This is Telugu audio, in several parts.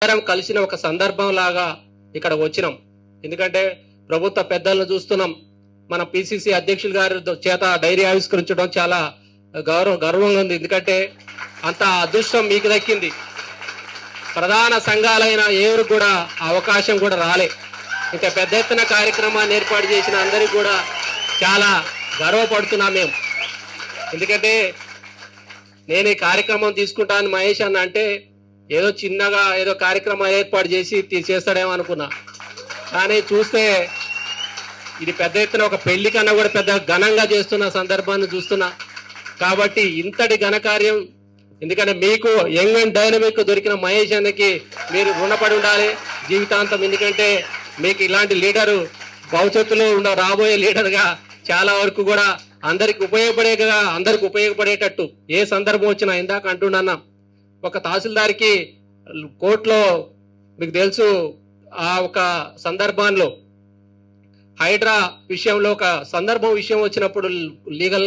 అందరం కలిసిన ఒక సందర్భం లాగా ఇక్కడ వచ్చినాం. ఎందుకంటే ప్రభుత్వ పెద్దలను చూస్తున్నాం. మన పిసిసి అధ్యక్షులు గారి చేత డైరీ ఆవిష్కరించడం చాలా గర్వంగా ఉంది. ఎందుకంటే అంత అదృష్టం మీకు దక్కింది. ప్రధాన సంఘాలైన ఎవరు కూడా అవకాశం కూడా రాలే. ఇంత పెద్ద ఎత్తున కార్యక్రమాన్ని ఏర్పాటు చేసిన అందరికీ కూడా చాలా గర్వపడుతున్నాం మేము. ఎందుకంటే నేను ఈ కార్యక్రమం తీసుకుంటాను మహేష్ అన్న అంటే ఏదో చిన్నగా ఏదో కార్యక్రమం ఏర్పాటు చేసి చేస్తాడేమో అనుకున్నా. కానీ చూస్తే ఇది పెద్ద ఎత్తున ఒక పెళ్లి కన్నా కూడా పెద్ద ఘనంగా చేస్తున్న సందర్భాన్ని చూస్తున్నా. కాబట్టి ఇంతటి ఘనకార్యం, ఎందుకంటే మీకు యంగ్ అండ్ డైనమిక్ దొరికిన మహేష్ అన్నకి మీరు రుణపడి ఉండాలి జీవితాంతం. ఎందుకంటే మీకు ఇలాంటి లీడరు భవిష్యత్తులో రాబోయే లీడర్గా చాలా వరకు కూడా అందరికి ఉపయోగపడేటట్టు ఏ సందర్భం వచ్చినా, ఇందాక అంటున్నా ఒక తహసీల్దార్కి కోర్టులో మీకు తెలుసు ఆ ఒక సందర్భంలో హైడ్రా విషయంలో ఒక సందర్భం విషయం వచ్చినప్పుడు లీగల్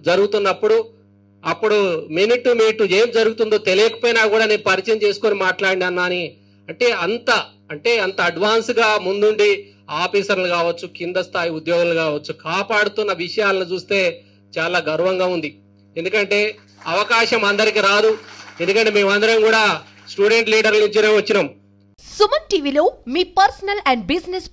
జరుగుతున్నప్పుడు అప్పుడు మినిట్ టు మినిట్ ఏం జరుగుతుందో తెలియకపోయినా కూడా నేను పరిచయం చేసుకొని మాట్లాడినా అని అంటే అంత అడ్వాన్స్గా ముందుండి ఆఫీసర్లు కావచ్చు, కింద స్థాయి ఉద్యోగులు కావచ్చు కాపాడుతున్న విషయాలను చూస్తే చాలా గర్వంగా ఉంది. ఎందుకంటే అవకాశం అందరికి రాదు. ఎందుకంటే మేమందరం కూడా స్టూడెంట్ లీడర్ల నుంచినే వచ్చినాం. సుమన్ టీవీలో మీ పర్సనల్ అండ్ బిజినెస్